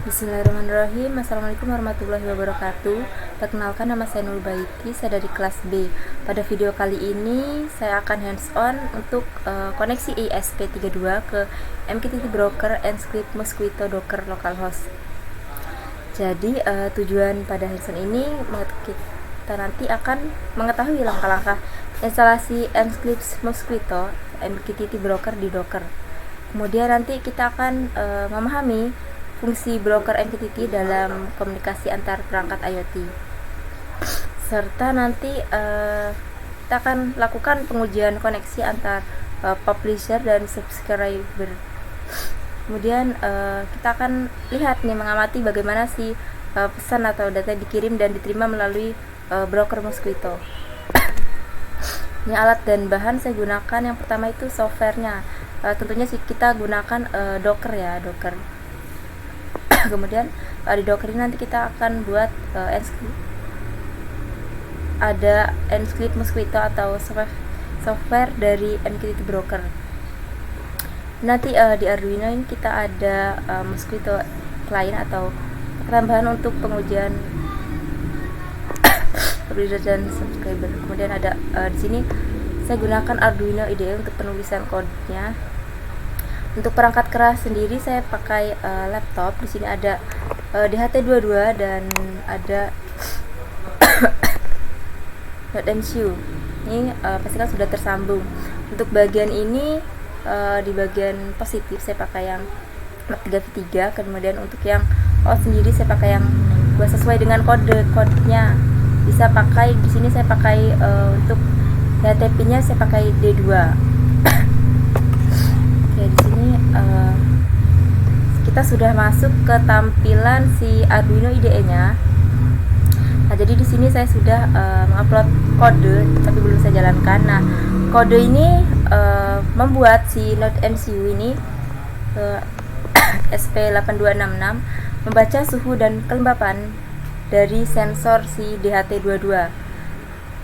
Bismillahirrahmanirrahim. Assalamualaikum warahmatullahi wabarakatuh. Perkenalkan, nama saya Nur Baiti, saya dari kelas B. Pada video kali ini saya akan hands on untuk koneksi ESP32 ke MQTT Broker and Script Mosquito Docker localhost. Jadi tujuan pada hands on ini kita nanti akan mengetahui langkah-langkah instalasi Mscript Mosquito MQTT Broker di Docker. Kemudian nanti kita akan memahami fungsi broker MQTT dalam komunikasi antar perangkat IoT, serta nanti kita akan lakukan pengujian koneksi antar publisher dan subscriber. Kemudian kita akan lihat nih, mengamati bagaimana si pesan atau data dikirim dan diterima melalui broker Mosquito. Ini alat dan bahan saya gunakan, yang pertama itu softwarenya, tentunya sih kita gunakan Docker ya, Docker. Kemudian di Docker ini nanti kita akan buat ada Mscript Mosquito atau software dari MQTT Broker. Nanti di Arduino ini kita ada Mosquito client atau tambahan untuk pengujian publisher dan subscriber. Kemudian ada di sini saya gunakan Arduino IDE untuk penulisan kodenya. Untuk perangkat keras sendiri saya pakai laptop. Di sini ada DHT22 dan ada .mcu. Ini pastikan sudah tersambung. Untuk bagian ini di bagian positif saya pakai yang 3v3. Kemudian untuk yang out sendiri saya pakai yang buat sesuai dengan kodenya. Bisa pakai di sini saya pakai untuk DHT-nya saya pakai D2. Oke, di sini kita sudah masuk ke tampilan si Arduino IDE-nya. Nah, jadi di sini saya sudah mengupload kode, tapi belum saya jalankan. Nah, kode ini membuat si Node MCU ini SP8266 membaca suhu dan kelembapan dari sensor si DHT22.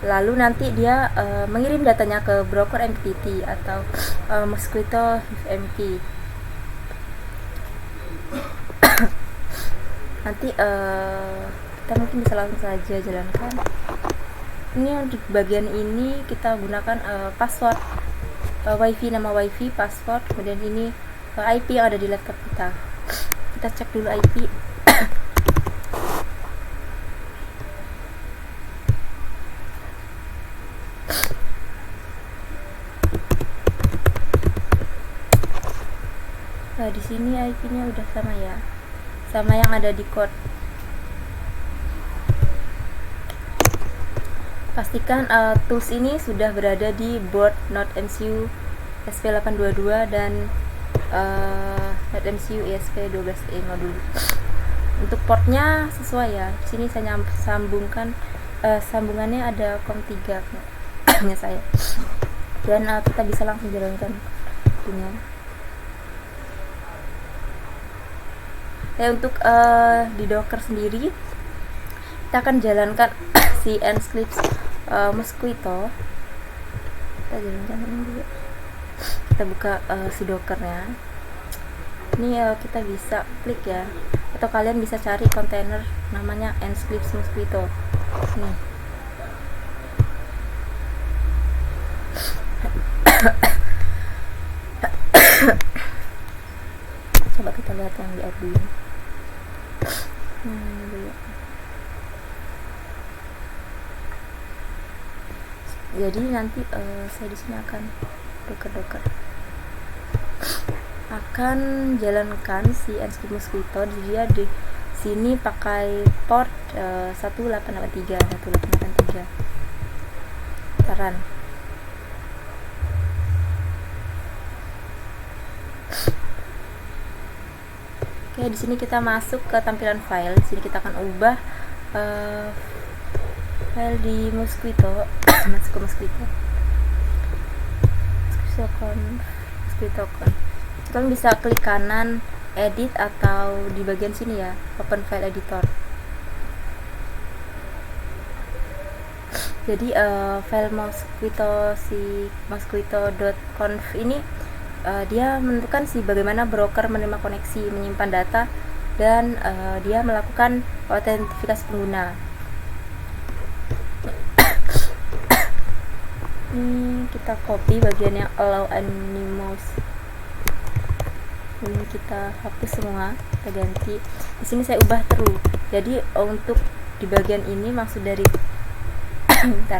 Lalu nanti dia mengirim datanya ke broker MQTT atau Mosquito MQ. Nanti kita mungkin bisa langsung saja jalankan. Ini untuk bagian ini kita gunakan password WiFi, nama WiFi, password, kemudian ini IP yang ada di laptop kita. Kita cek dulu IP. Nah, di sini IP-nya udah sama ya, sama yang ada di code. Pastikan tools ini sudah berada di board Node MCU SP822 dan Node MCU ESP12E modul. Untuk portnya sesuai ya. Di sini saya sambungkan sambungannya ada COM3 nya saya. Dan kita bisa langsung jalankan punya. Untuk di Docker sendiri kita akan jalankan si Mscript Mosquito. Kita jalankan dulu. Kita buka si Dockernya. Ini kita bisa klik ya, atau kalian bisa cari kontainer namanya Mscript Mosquito. Nih. Coba kita lihat yang di Arduino. Jadi nanti saya di sini akan docker akan jalankan si Mscript Mosquito. Dia di sini pakai port 1883. Taran. Oke, di sini kita masuk ke tampilan file. Di sini kita akan ubah file di Mosquito. Masuk ke Mosquito. Kalian bisa klik kanan edit atau di bagian sini ya, open file editor. Jadi file Mosquito si mosquito.conf ini dia menentukan bagaimana broker menerima koneksi, menyimpan data dan dia melakukan autentifikasi pengguna. Ini kita copy bagian yang allow anonymous, ini kita hapus semua, kita ganti. Di sini saya ubah true. Jadi untuk di bagian ini maksud dari bentar,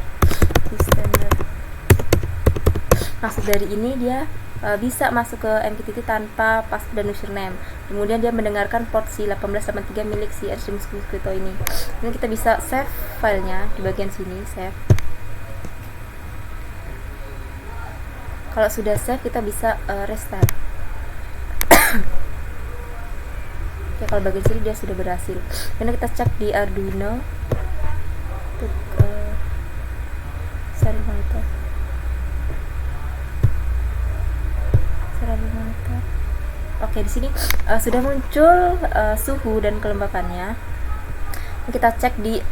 maksud dari ini dia bisa masuk ke MQTT tanpa password dan username. Kemudian dia mendengarkan port si 1883 milik si Mosquito ini. Ini kita bisa save filenya di bagian sini, save. Kalau sudah save kita bisa restart. Oke, kalau bagian sini dia sudah berhasil. Karena kita cek di Arduino untuk serial monitor. Oke, di sini sudah muncul suhu dan kelembapannya. Kita cek di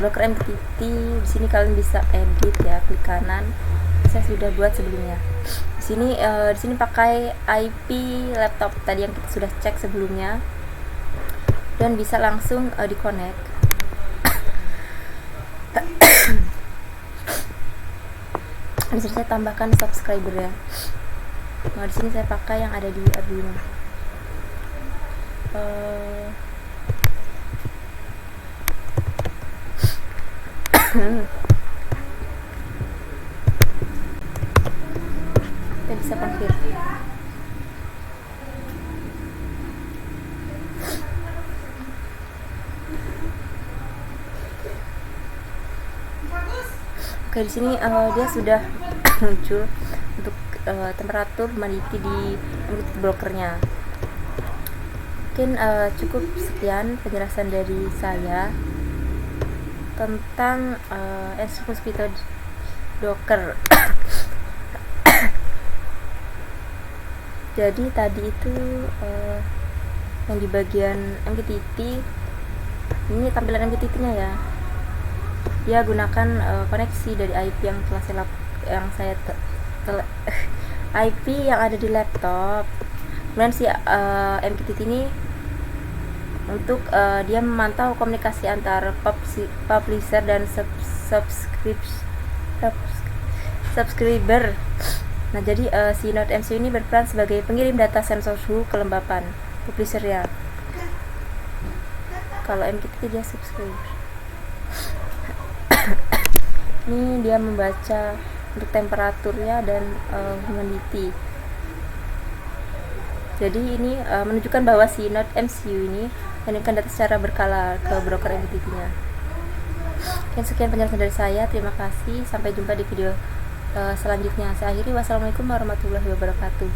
broker MQTT. Di sini kalian bisa edit ya, klik kanan. Saya sudah buat sebelumnya. Di sini pakai IP laptop tadi yang kita sudah cek sebelumnya, dan bisa langsung di-connect. Bisa saya tambahkan subscriber ya. Nah, di sini saya pakai yang ada di Arduino. Kita bisa confirm. Oke, di sini dia sudah muncul untuk temperatur humidity di brokernya. Mungkin cukup sekian penjelasan dari saya tentang Mosquito Docker. Jadi tadi itu yang di bagian MQTT, ini tampilan MQTT-nya ya. Dia gunakan koneksi dari IP yang telah IP yang ada di laptop. Kemudian si MQTT ini untuk dia memantau komunikasi antara publisher dan subscriber. Nah, jadi si Node MCU ini berperan sebagai pengirim data sensor suhu kelembapan publisher ya. Kalau MQTT dia subscriber. Ini dia membaca untuk temperaturnya dan humidity. Jadi ini menunjukkan bahwa si Node MCU ini mengirimkan data secara berkala ke broker MQTT-nya. Sekian penjelasan dari saya. Terima kasih. Sampai jumpa di video selanjutnya. Saya akhiri. Wassalamualaikum warahmatullahi wabarakatuh.